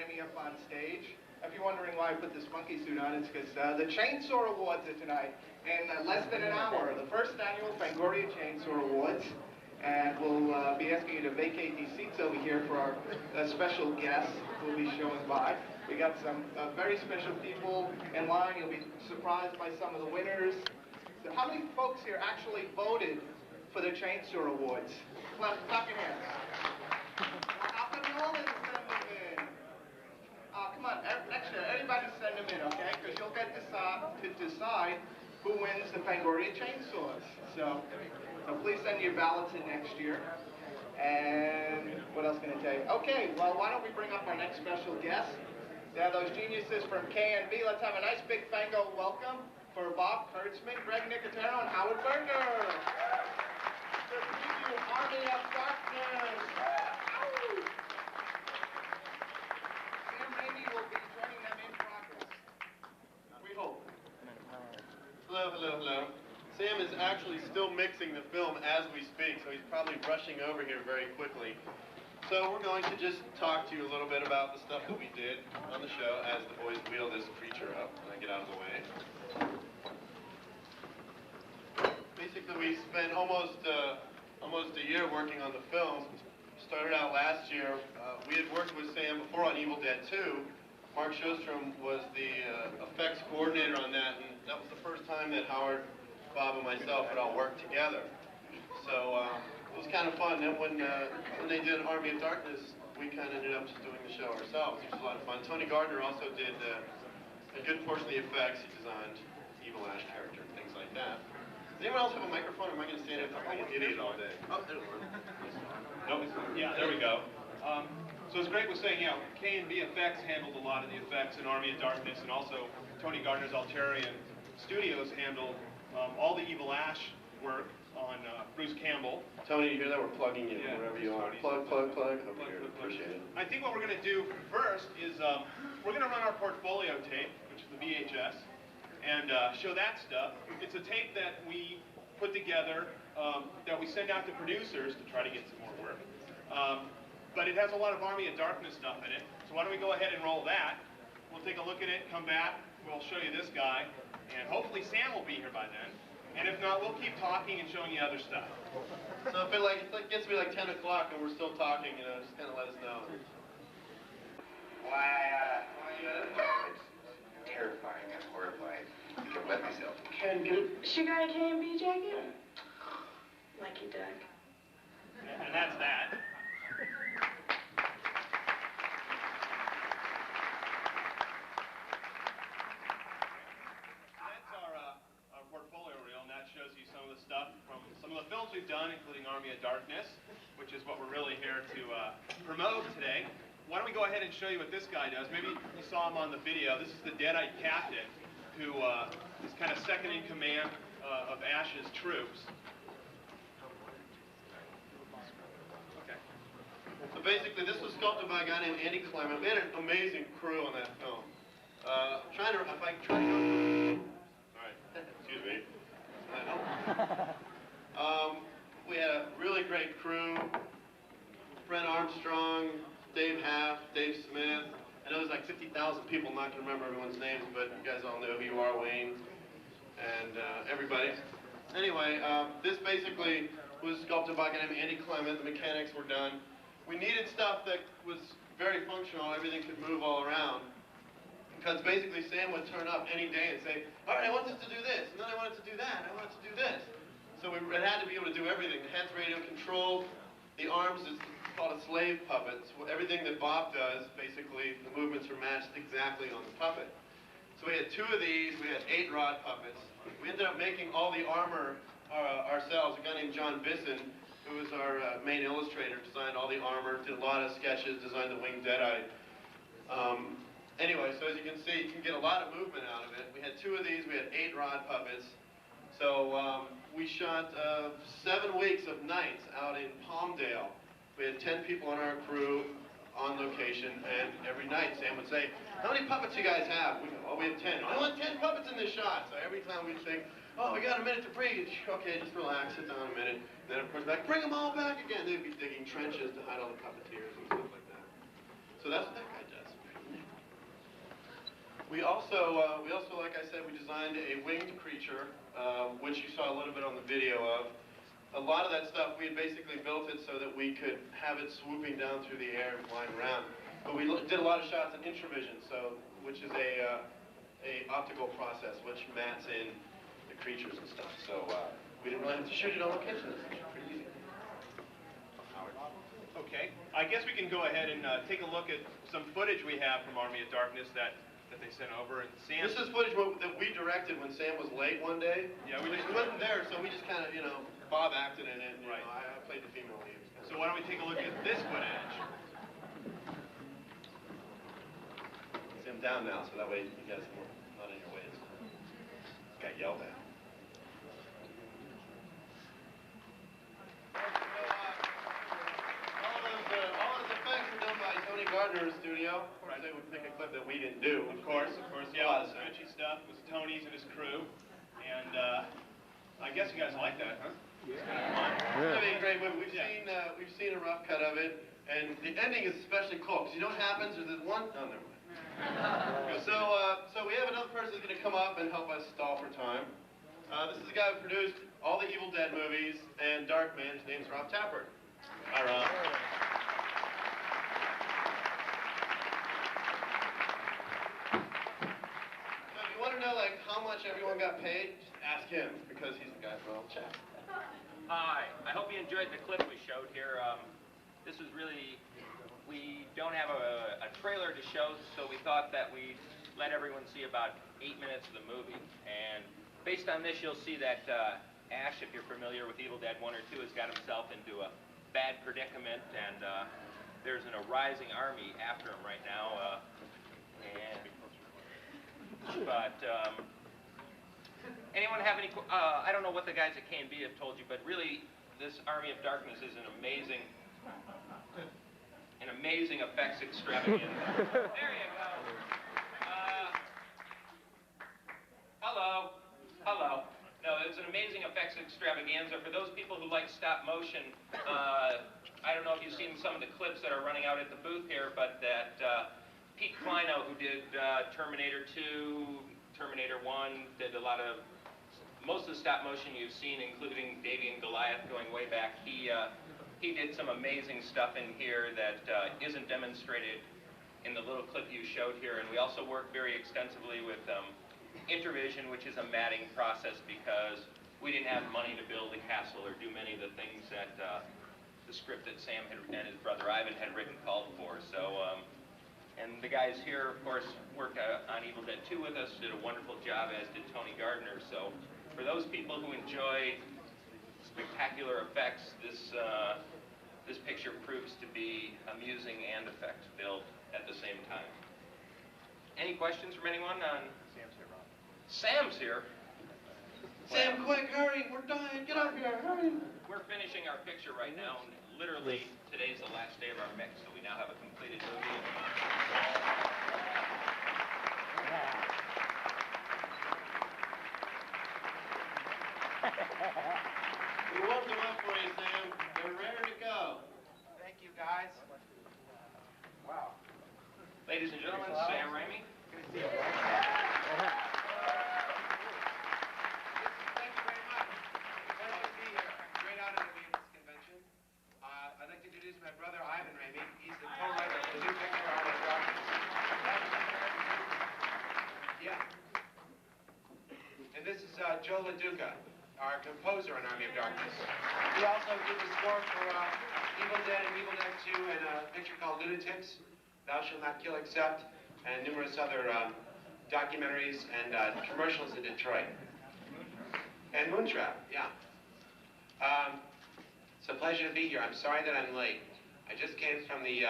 me up on stage. If you're wondering why I put this monkey suit on, it's because the Chainsaw Awards are tonight in less than an hour. The first annual Fangoria Chainsaw Awards. And we'll be asking you to vacate these seats over here for our special guests who will be showing by. We got some very special people in line. You'll be surprised by some of the winners. So how many folks here actually voted for the Chainsaw Awards? Clap your hands. How come you all didn't send them in? Come on, anybody send them in, okay? Because you'll get to decide who wins the Fangoria Chainsaws. So please send your ballots in next year. And what else can I tell you? Okay, well, why don't we bring up our next special guest? They are those geniuses from KNB. Let's have a nice big Fango welcome for Bob Kurtzman, Greg Nicotero, and Howard Berger. The preview Army of Darkness. Sam Raimi will be joining them in progress. We hope. Hello, hello, hello. Sam is actually still mixing the film as we speak, so he's probably rushing over here very quickly. So we're going to just talk to you a little bit about the stuff that we did on the show as the boys wheel this creature up and I get out of the way. Basically, we spent almost a year working on the film. Started out last year. We had worked with Sam before on Evil Dead 2. Mark Sjostrom was the effects coordinator on that, and that was the first time that Howard, Bob, and myself had all worked together. So it was kind of fun. Then when they did Army of Darkness, we kind of ended up just doing the show ourselves, which was a lot of fun. Tony Gardner also did a good portion of the effects. He designed Evil Ash character and things like that. Does anyone else have a microphone, or am I going to stand there like an idiot all day? Oh, there we go. Nope. Yeah, there we go. So it's great with saying, K&B Effects handled a lot of the effects in Army of Darkness, and also Tony Gardner's Alterian Studios handled all the Evil Ash work on Bruce Campbell. Tony, you hear that? We're plugging you, wherever you are. Plug. Over here. Appreciate it. I think what we're going to do first is we're going to run our portfolio tape, which is the VHS, and show that stuff. It's a tape that we put together that we send out to producers to try to get some more work. But it has a lot of Army of Darkness stuff in it. So why don't we go ahead and roll that. We'll take a look at it, come back, we'll show you this guy, and hopefully Sam will be here by then. And if not, we'll keep talking and showing you other stuff. So if it gets to be like 10 o'clock and we're still talking, just kind of let us know. It's terrifying and horrifying. I can't let myself. She got a K&B jacket? Lucky duck. And that's that. Our portfolio reel, and that shows you some of the stuff from some of the films we've done, including Army of Darkness, which is what we're really here to promote today. Why don't we go ahead and show you what this guy does? Maybe you saw him on the video. This is the Deadite captain, who is kind of second in command of Ash's troops. Okay. So basically, this was sculpted by a guy named Andy Clement. We had an amazing crew on that film. Excuse me. We had a really great crew. Brent Armstrong, Dave Haft, Dave Smith. I know there's like 50,000 people. I'm not going to remember everyone's names, but you guys all know who you are, Wayne, and everybody. Anyway, this basically was sculpted by a guy named Andy Clement. The mechanics were done. We needed stuff that was very functional. Everything could move all around. Because basically Sam would turn up any day and say, all right, I want this to do this, and then I want it to do that, and I want it to do this. So it had to be able to do everything. The head's radio controlled, the arms is called a slave puppet. So everything that Bob does, basically, the movements are matched exactly on the puppet. So we had 2 of these, we had 8 rod puppets. We ended up making all the armor ourselves. A guy named John Bisson, who was our main illustrator, designed all the armor, did a lot of sketches, designed the winged Deadite. Anyway, so as you can see, you can get a lot of movement out of it. We had 2 of these, we had 8 rod puppets. So we shot 7 weeks of nights out in Palmdale. We had 10 people on our crew on location, and every night Sam would say, how many puppets you guys have? We go, oh, we have 10. I want 10 puppets in this shot. So every time we'd think, oh, we got a minute to breathe. Okay, just relax, sit down a minute. Then of course back, bring them all back again. They'd be digging trenches to hide all the puppeteers and stuff like that. So that's what that guy does. We also, like I said, we designed a winged creature, which you saw a little bit on the video of. A lot of that stuff, we had basically built it so that we could have it swooping down through the air and flying around. But we did a lot of shots in intravision, which is a optical process which mats in the creatures and stuff. So we didn't really have to shoot it on location. It's pretty easy. Okay, I guess we can go ahead and take a look at some footage we have from Army of Darkness that they sent over. And Sam, this is footage that we directed when Sam was late one day. Yeah, he wasn't there, so we just kind of, Bob acted in it. Right. I played the female lead. So why don't we take a look at this footage? See, I'm down now, so that way you guys are not in your way. Got yelled at. All those effects were done by Tony Gardner's studio. Of course, they would pick a clip that we didn't do. Of course. Yeah, all the stretchy stuff was Tony's and his crew. And I guess you guys like that, huh? Yeah. It's kind of fun. It's going to be a great movie. We've seen a rough cut of it, and the ending is especially cool, because you know what happens? There's one... Oh, never mind. So we have another person who's going to come up and help us stall for time. This is the guy who produced all the Evil Dead movies and Darkman. His name's Rob Tappert. Hi, Rob. So if you want to know, how much everyone got paid, just ask him, because he's the guy for all the chat. Hi, I hope you enjoyed the clip we showed here. This was really, we don't have a trailer to show, so we thought that we'd let everyone see about 8 minutes of the movie. And based on this, you'll see that Ash, if you're familiar with Evil Dead 1 or 2, has got himself into a bad predicament, and there's a rising army after him right now. Anyone have any, I don't know what the guys at K&B have told you, but really, this Army of Darkness is an amazing effects extravaganza. There you go. Hello. No, it's an amazing effects extravaganza. For those people who like stop motion, I don't know if you've seen some of the clips that are running out at the booth here, but that Pete Kleino, who did Terminator 2, Terminator 1, did most of the stop motion you've seen, including Davey and Goliath going way back. He did some amazing stuff in here that isn't demonstrated in the little clip you showed here. And we also work very extensively with Intervision, which is a matting process, because we didn't have money to build a castle or do many of the things that the script that Sam and his brother Ivan had written called for. So, and the guys here, of course, worked on Evil Dead 2 with us, did a wonderful job, as did Tony Gardner. So, for those people who enjoy spectacular effects, this picture proves to be amusing and effect-filled at the same time. Any questions from anyone on... Sam's here, Rob. Sam's here? Sam, quick, hurry, we're dying, get up here, hurry. We're finishing our picture right now, and literally today's the last day of our mix, so we now have a completed movie. We woke them up for you, Sam. They're ready to go. Thank you, guys. Wow. Ladies and gentlemen, Sam Raimi. Good to see you. Thank you very much. Pleasure to be here. Great honor to be at this convention. I'd like to introduce my brother, Ivan Raimi. He's the co-writer of the new picture, Army of Darkness. Yeah. And this is Joe LaDuca, our composer on Army of Darkness. He also did the score for Evil Dead and Evil Dead 2 and a picture called Lunatics, Thou Shalt Not Kill Except, and numerous other documentaries and commercials in Detroit. And Moontrap, yeah. It's a pleasure to be here. I'm sorry that I'm late. I just came from the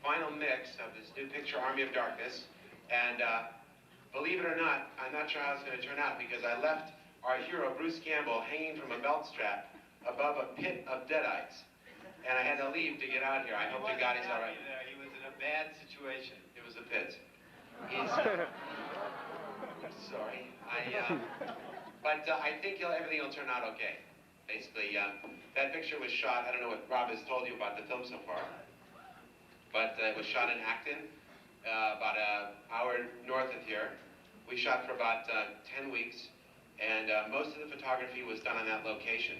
final mix of this new picture, Army of Darkness, and believe it or not, I'm not sure how it's going to turn out, because I left our hero, Bruce Campbell, hanging from a belt strap above a pit of deadites. And I had to leave to get out here. I hope to God he's all right. He was in a bad situation. It was a pit. He's... I'm sorry. But I think everything will turn out okay. Basically, that picture was shot, I don't know what Rob has told you about the film so far, but it was shot in Acton, about an hour north of here. We shot for about 10 weeks, and most of the photography was done on that location.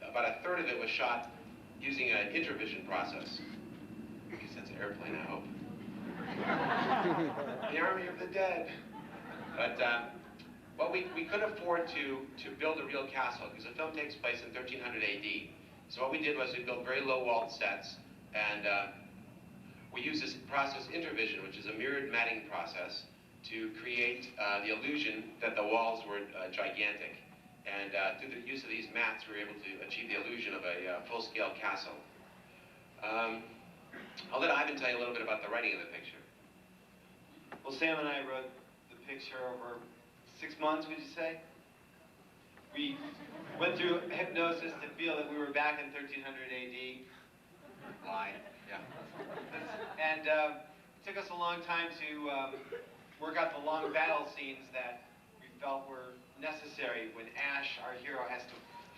About a third of it was shot using an intervision process. I guess that's an airplane, I hope. The Army of the Dead. But well, we couldn't afford to build a real castle, because the film takes place in 1300 AD. So what we did was we built very low-walled sets, and we used this process intervision, which is a mirrored matting process, to create the illusion that the walls were gigantic. And through the use of these mats, we were able to achieve the illusion of a full-scale castle. I'll let Ivan tell you a little bit about the writing of the picture. Well, Sam and I wrote the picture over 6 months, would you say? We went through hypnosis to feel that we were back in 1300 AD. Lie. Yeah. And it took us a long time to work out the long battle scenes that we felt were necessary when Ash, our hero, has to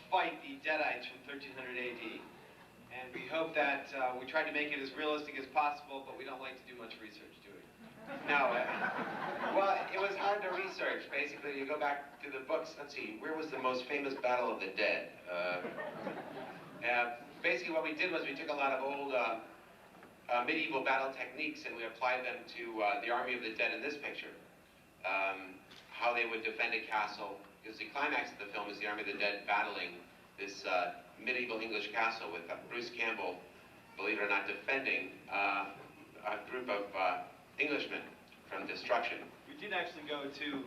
fight the Deadites from 1300 AD. And we hope that we tried to make it as realistic as possible, but we don't like to do much research, do we? No. Well, it was hard to research. Basically, you go back to the books. Let's see, where was the most famous Battle of the Dead? Basically, what we did was we took a lot of old medieval battle techniques and we applied them to the Army of the Dead in this picture. How they would defend a castle, because the climax of the film is the Army of the Dead battling this medieval English castle with Bruce Campbell, believe it or not, defending a group of Englishmen from destruction. We did actually go to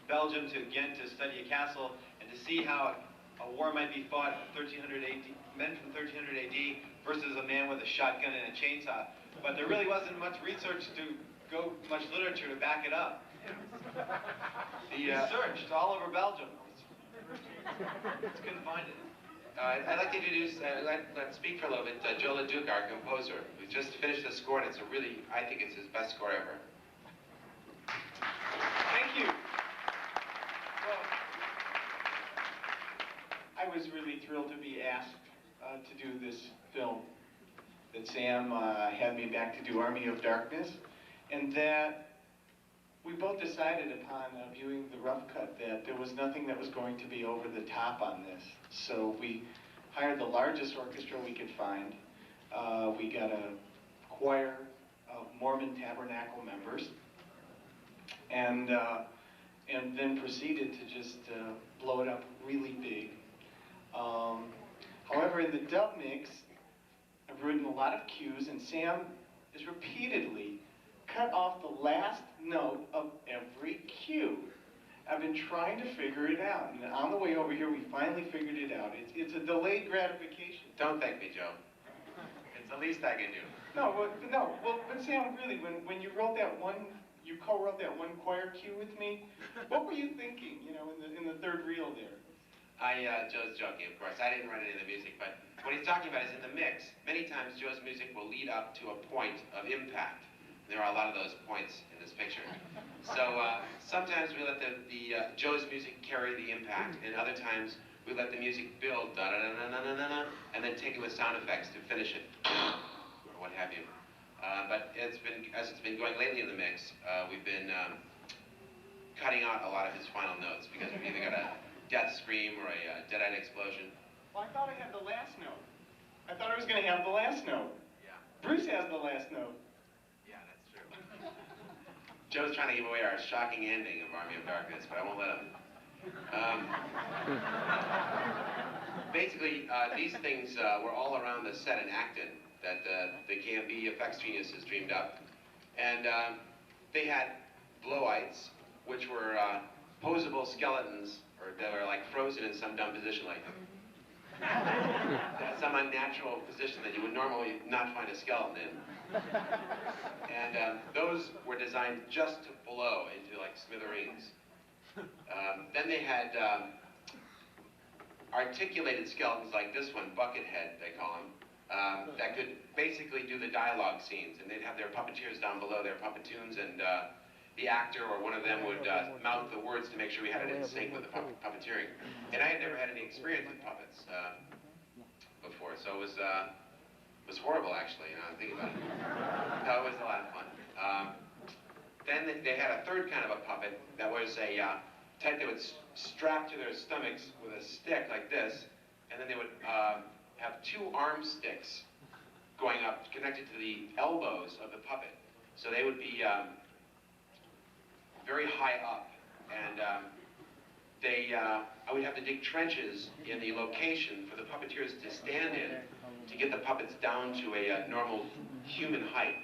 Belgium to study a castle and to see how a war might be fought in 1300 AD, men from 1300 AD versus a man with a shotgun and a chainsaw. But there really wasn't much research much literature to back it up. We searched all over Belgium. Just couldn't find it. I'd like to introduce, let's speak for a little bit, Joe LeDuc, our composer, who just finished the score, and it's I think it's his best score ever. Thank you. Well, I was really thrilled to be asked to do this film, that Sam had me back to do Army of Darkness, and that we both decided upon viewing the rough cut that there was nothing that was going to be over the top on this. So we hired the largest orchestra we could find. We got a choir of Mormon Tabernacle members, and then proceeded to just blow it up really big. However, in the dub mix, I've written a lot of cues, and Sam is repeatedly cut off the last note of every cue. I've been trying to figure it out, and on the way over here, we finally figured it out. It's a delayed gratification. Don't thank me, Joe. It's the least I can do. But Sam, really, when you wrote that one, you co-wrote that one choir cue with me, what were you thinking, you know, in the third reel there? Joe's joking, of course. I didn't write any of the music, but what he's talking about is in the mix. Many times Joe's music will lead up to a point of impact. There are a lot of those points in this picture. So sometimes we let Joe's music carry the impact, and other times we let the music build, da-da-da-da-da-da-da, and then take it with sound effects to finish it, or what have you. But as it's been going lately in the mix, we've been cutting out a lot of his final notes, because we've either got a death scream or a deadite explosion. Well, I thought I had the last note. I thought I was going to have the last note. Yeah. Bruce has the last note. Yeah, that's true. Joe's trying to give away our shocking ending of Army of Darkness, but I won't let him. Basically, these things were all around the set in Acton that the KMB effects geniuses dreamed up. And they had blowites, which were posable skeletons, or they were like frozen in some dumb position, like some unnatural position that you would normally not find a skeleton in. And those were designed just to blow into like smithereens. Then they had articulated skeletons like this one, Buckethead, they call him, that could basically do the dialogue scenes, and they'd have their puppeteers down below, their puppetoons, and the actor or one of them would mouth the words to make sure we had it in sync with the puppeteering. And I had never had any experience with puppets before, so it was horrible, actually, you know, thinking about it. No, it was a lot of fun. Then they had a third kind of a puppet that was a type that would strap to their stomachs with a stick like this, and then they would have two arm sticks going up, connected to the elbows of the puppet. So they would be very high up, and I would have to dig trenches in the location for the puppeteers to stand in to get the puppets down to a normal human height.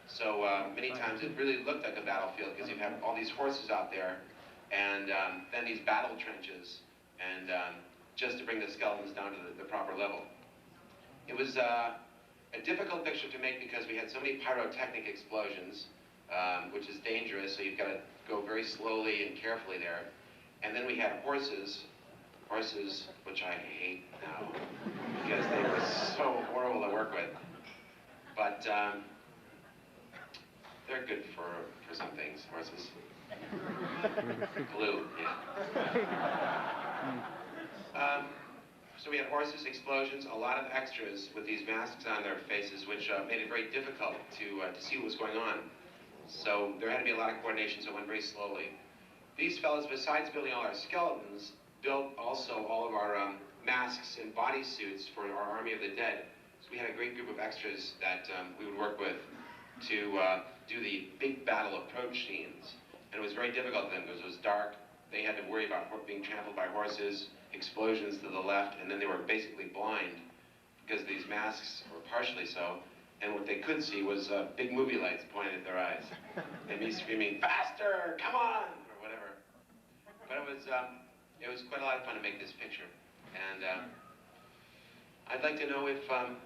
So many times it really looked like a battlefield because you have all these horses out there, and then these battle trenches, and just to bring the skeletons down to the proper level. It was a difficult picture to make because we had so many pyrotechnic explosions, which is dangerous, so you've got to go very slowly and carefully there. And then we had horses, which I hate now, because they were so horrible to work with. But they're good for some things, horses. Glue, yeah. So we had horses, explosions, a lot of extras with these masks on their faces, which made it very difficult to see what was going on. So there had to be a lot of coordination, so it went very slowly. These fellows, besides building all our skeletons, built also all of our masks and bodysuits for our Army of the Dead. So we had a great group of extras that we would work with to do the big battle approach scenes. And it was very difficult for them because it was dark. They had to worry about being trampled by horses, explosions to the left, and then they were basically blind because these masks were partially so. And what they could see was big movie lights pointed at their eyes. And me screaming, "Faster, come on!" or whatever. But it was quite a lot of fun to make this picture. And I'd like to know if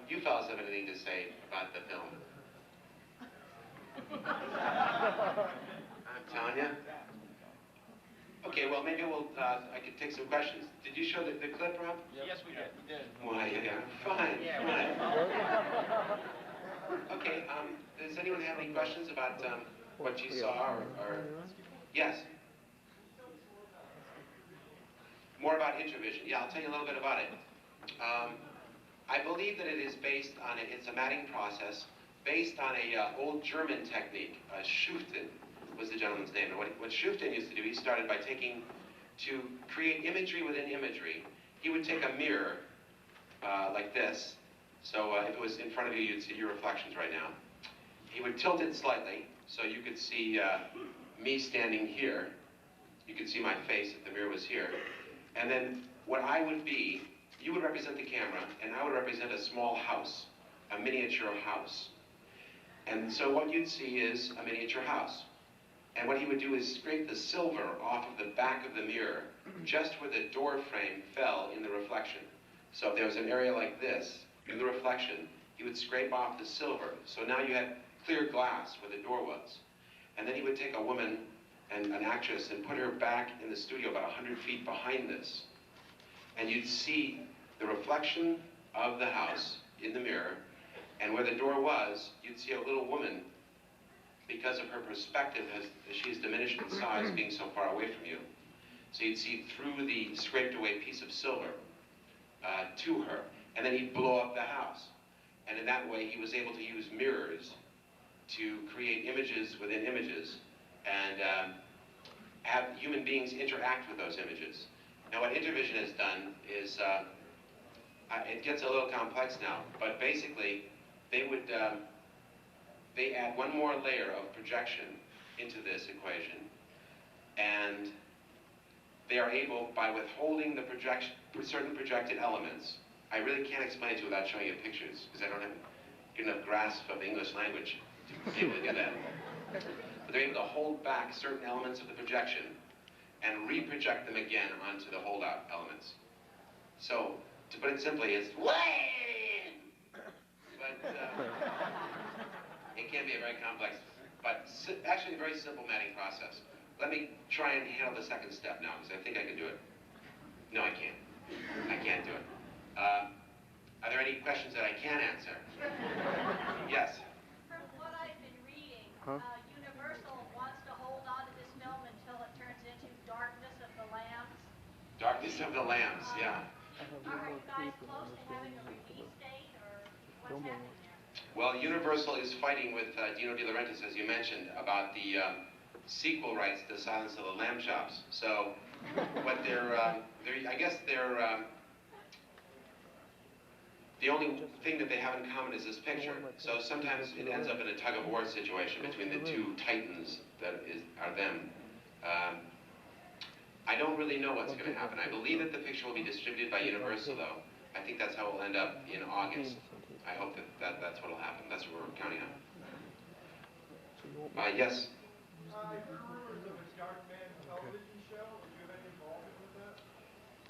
you fellas have anything to say about the film. I'm telling you. Okay, well, maybe I could take some questions. Did you show the clip, Rob? Yes, we did. We did. Why, yeah, fine, fine. Okay, does anyone have any questions about what you saw, or... Yes? More about Introvision. Yeah, I'll tell you a little bit about it. I believe that it is based on it's a matting process based on a old German technique. Schuften was the gentleman's name. And what Schuften used to do, he started by to create imagery within imagery. He would take a mirror like this. So if it was in front of you, you'd see your reflections right now. He would tilt it slightly so you could see me standing here. You could see my face if the mirror was here. And then what I would be, you would represent the camera, and I would represent a small house, a miniature house. And so what you'd see is a miniature house. And what he would do is scrape the silver off of the back of the mirror, just where the door frame fell in the reflection. So if there was an area like this, in the reflection, he would scrape off the silver. So now you had clear glass where the door was. And then he would take a woman and an actress and put her back in the studio about 100 feet behind this. And you'd see the reflection of the house in the mirror, and where the door was, you'd see a little woman, because of her perspective as she's diminished in size being so far away from you. So you'd see through the scraped away piece of silver to her, and then he'd blow up the house. And in that way, he was able to use mirrors to create images within images, and have human beings interact with those images. Now what Introvision has done is, it gets a little complex now, but basically they add one more layer of projection into this equation, and they are able, by withholding the projection, certain projected elements. I really can't explain it to you without showing you pictures, because I don't have a good enough grasp of the English language to be able to do that. But they're able to hold back certain elements of the projection and reproject them again onto the holdout elements. So, to put it simply, it's Wayne! But it can be a very complex, but actually a very simple matting process. Let me try and handle the second step now, because I think I can do it. No, I can't. I can't do it. Are there any questions that I can answer? Yes? From what I've been reading, Universal wants to hold on to this film until it turns into Darkness of the Lambs. Darkness of the Lambs, yeah. Are you guys close to having a release date, or what's happening there? Well, Universal is fighting with Dino De Laurentiis, as you mentioned, about the sequel rights to Silence of the Lamb Chops. So what I guess the only thing that they have in common is this picture. So sometimes it ends up in a tug-of-war situation between the two titans that are them. I don't really know what's going to happen. I believe that the picture will be distributed by Universal, though. I think that's how it will end up in August. I hope that's what will happen. That's what we're counting on. Yes?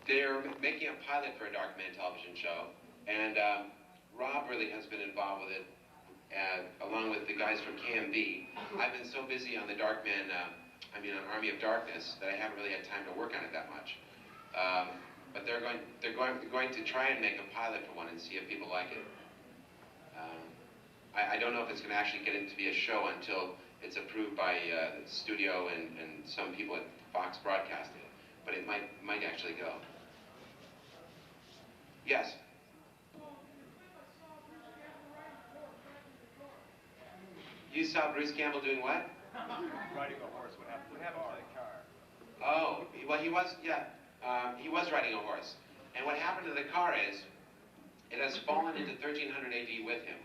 They're making a pilot for a Darkman television show, and Rob really has been involved with it, along with the guys from KMB. I've been so busy on the Darkman, on Army of Darkness, that I haven't really had time to work on it that much. But they're going to try and make a pilot for one and see if people like it. I don't know if it's going to actually get into be a show until it's approved by the studio and some people at Fox Broadcasting, but it might actually go. Yes? You saw Bruce Campbell doing what? Riding a horse. What happened to the car? Oh, well, he was riding a horse. And what happened to the car is, it has fallen into 1300 AD with him.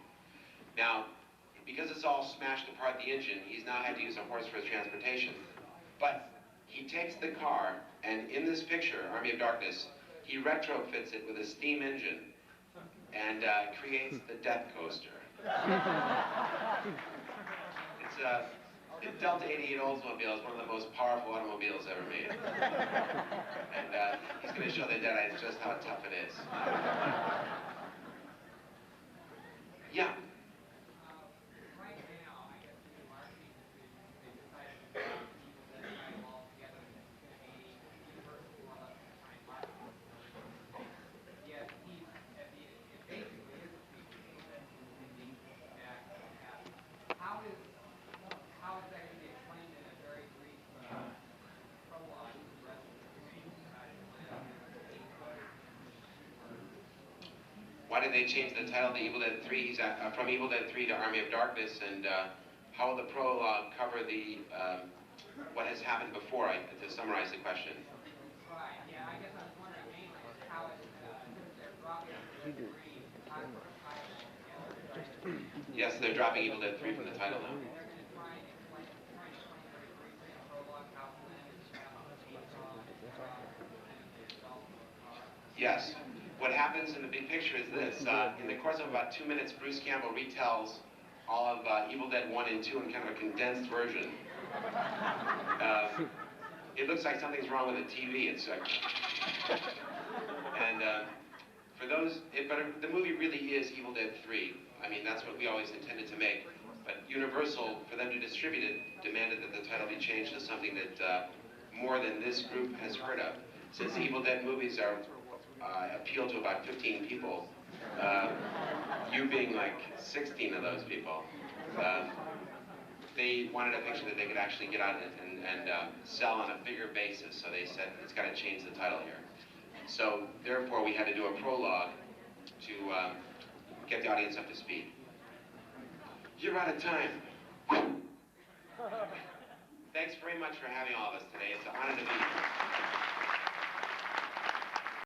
Now, because it's all smashed apart the engine, he's now had to use a horse for his transportation. But he takes the car, and in this picture, Army of Darkness, he retrofits it with a steam engine and creates the Death Coaster. It's Delta 88 Oldsmobile is one of the most powerful automobiles ever made. And he's going to show the Deadites just how tough it is. Yeah. Why did they change the title to Evil Dead 3? He's from Evil Dead 3 to Army of Darkness, and how will the prologue cover the what has happened before? To summarize the question. Right. Yeah, I guess I was wondering mainly how they're dropping Evil Dead 3 out of the title. Yes, they're dropping Evil Dead 3 from the title now. They're going to try and explain very briefly in the prologue how Glenn is Yes. What happens in the big picture is this. In the course of about 2 minutes, Bruce Campbell retells all of Evil Dead 1 and 2 in kind of a condensed version. It looks like something's wrong with the TV. It's and for those, but the movie really is Evil Dead 3. I mean, that's what we always intended to make. But Universal, for them to distribute it, demanded that the title be changed to something that more than this group has heard of. Since the Evil Dead movies are appeal to about 15 people, you being like 16 of those people, they wanted a picture that they could actually get out and sell on a bigger basis, so they said, it's got to change the title here. So, therefore, we had to do a prologue to get the audience up to speed. You're out of time. Thanks very much for having all of us today. It's an honor to be here.